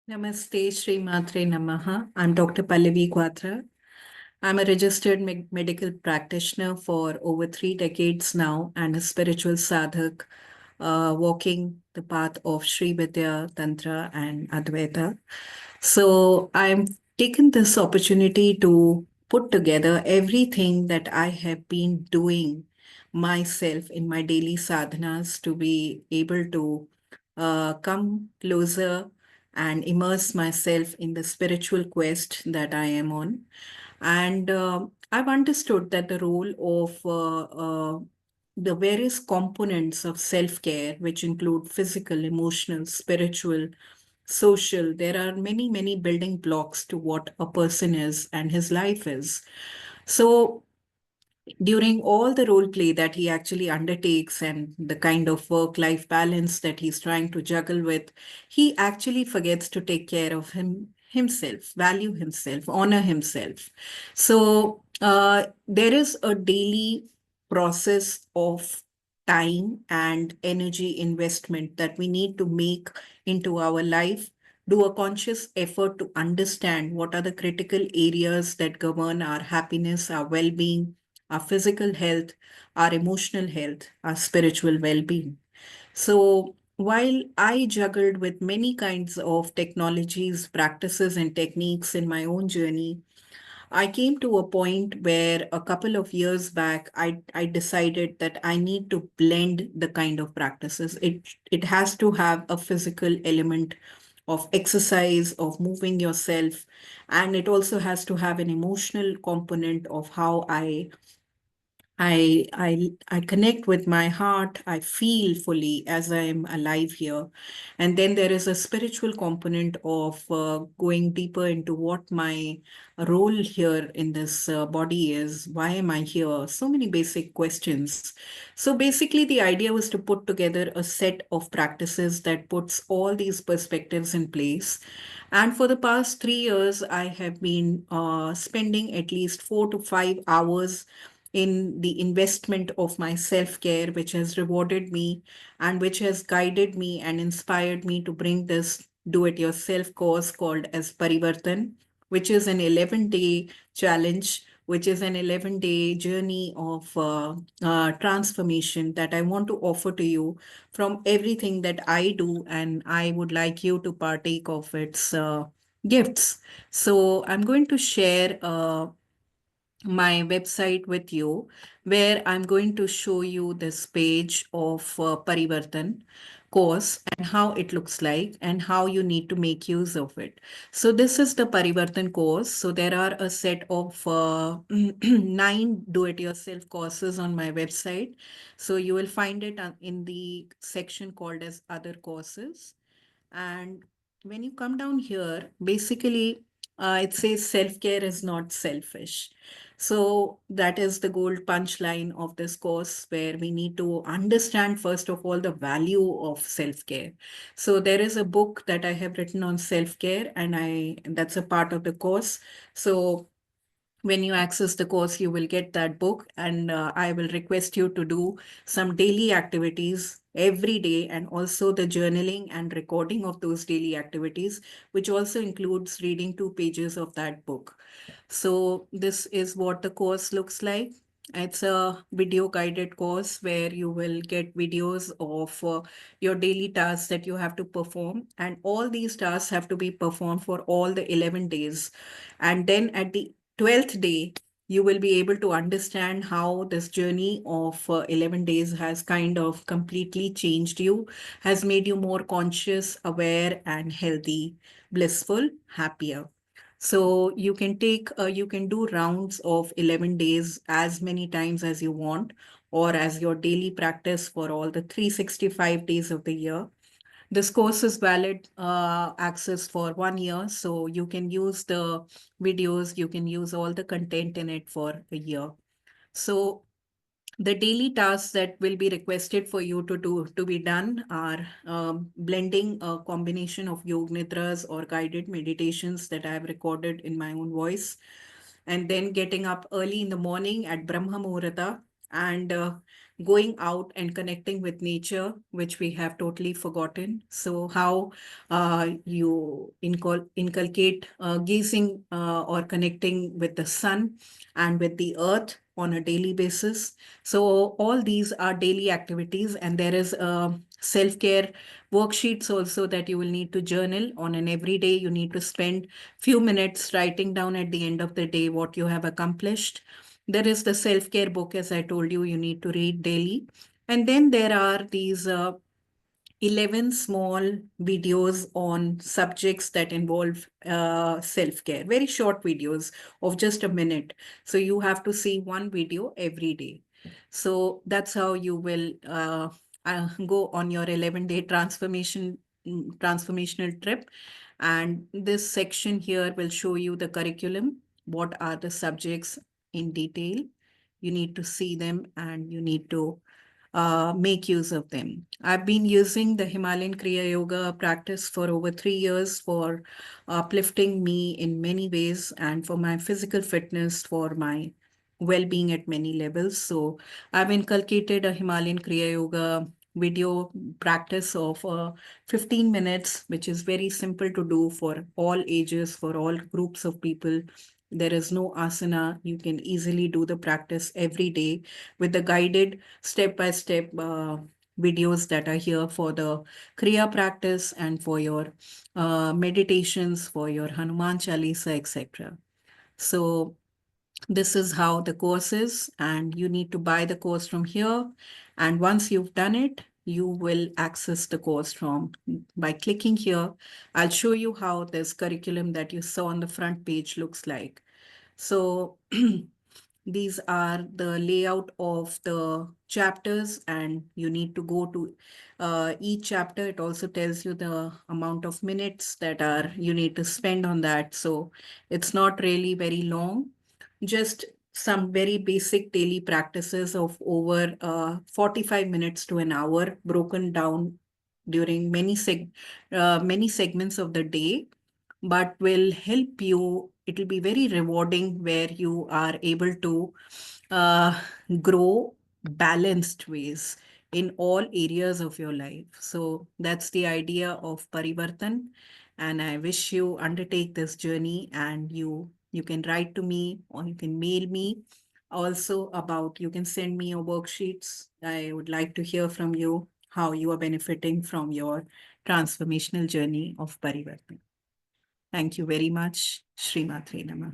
Namaste, Shree Namaha. I'm Dr. Pallavi Kwatra. I'm a registered medical practitioner for over 3 decades now and a spiritual sadhak, walking the path of Sri Vidya, Tantra, and Advaita. So I'm taken this opportunity to put together everything that I have been doing myself in my daily sadhanas to be able to come closer and immerse myself in the spiritual quest that I am on. And I've understood that the role of the various components of self care, which include physical, emotional, spiritual, social, there are many, many building blocks to what a person is and his life is. So, during all the role play that he actually undertakes and the kind of work life balance that he's trying to juggle with, he actually forgets to take care of himself, value himself, honor himself. So there is a daily process of time and energy investment that we need to make into our life, do a conscious effort to understand what are the critical areas that govern our happiness, our well-being, our physical health, our emotional health, our spiritual well being. So, while I juggled with many kinds of technologies, practices, and techniques in my own journey, I came to a point where a couple of years back, I decided that I need to blend the kind of practices. It has to have a physical element of exercise, of moving yourself, and it also has to have an emotional component of how I connect with my heart. I feel fully as I'm alive here. And then there is a spiritual component of going deeper into what my role here in this body is. Why am I here? So many basic questions. So basically, the idea was to put together a set of practices that puts all these perspectives in place. And for the past 3 years, I have been spending at least 4 to 5 hours in the investment of my self care, which has rewarded me and which has guided me and inspired me to bring this do it yourself course called as Parivartan, which is an 11-day challenge, which is an 11-day journey of transformation that I want to offer to you from everything that I do. And I would like you to partake of its gifts. So I'm going to share my website with you, where I'm going to show you this page of Parivartan course and how it looks like and how you need to make use of it. So this is the Parivartan course. So there are a set of 9 do-it-yourself courses on my website. So you will find it in the section called as other courses. And when you come down here, basically, it says self care is not selfish. So that is the gold punchline of this course, where we need to understand, first of all, the value of self care. So there is a book that I have written on self care, and that's a part of the course. So when you access the course, you will get that book, and I will request you to do some daily activities every day, and also the journaling and recording of those daily activities, which also includes reading 2 pages of that book. So this is what the course looks like. It's a video guided course where you will get videos of your daily tasks that you have to perform, and all these tasks have to be performed for all the 11 days. And then at the 12th day, you will be able to understand how this journey of 11 days has kind of completely changed you, has made you more conscious, aware, and healthy, blissful, happier. So you can do rounds of 11 days as many times as you want, or as your daily practice for all the 365 days of the year. This course is valid access for 1 year, so you can use the videos, you can use all the content in it for a year. So the daily tasks that will be requested for you to be done are blending a combination of yog nidras or guided meditations that I have recorded in my own voice, and then getting up early in the morning at Brahma Muhurta and going out and connecting with nature, which we have totally forgotten. So how you inculcate gazing or connecting with the sun and with the earth on a daily basis. So all these are daily activities, and there is a self-care worksheets also that you will need to journal on, an every day you need to spend few minutes writing down at the end of the day what you have accomplished. There is the self-care book, as I told you, you need to read daily. And then there are these 11 small videos on subjects that involve self-care, very short videos of just a minute. So you have to see one video every day. So that's how you will go on your 11-day transformational trip. And this section here will show you the curriculum, what are the subjects in detail. You need to see them and you need to make use of them. I've been using the Himalayan Kriya Yoga practice for over 3 years for uplifting me in many ways and for my physical fitness, for my well-being at many levels. So I've inculcated a Himalayan Kriya Yoga video practice of 15 minutes, which is very simple to do for all ages, for all groups of people. There is no asana. You can easily do the practice every day with the guided step-by-step videos that are here for the Kriya practice and for your meditations, for your Hanuman Chalisa, etc. So this is how the course is, and you need to buy the course from here. And once you've done it, you will access the course from by clicking here. I'll show you how this curriculum that you saw on the front page looks like. So these are the layout of the chapters, and you need to go to each chapter. It also tells you the amount of minutes that are you need to spend on that. So it's not really very long, just some very basic daily practices of over 45 minutes to an hour, broken down during many segments of the day, but will help you. It will be very rewarding where you are able to uh, grow balanced ways in all areas of your life. So that's the idea of Parivartan. And I wish you undertake this journey, and you can write to me or you can mail me also about, you can send me your worksheets. I would like to hear from you how you are benefiting from your transformational journey of Parivartan. Thank you very much. Srimatre Namah.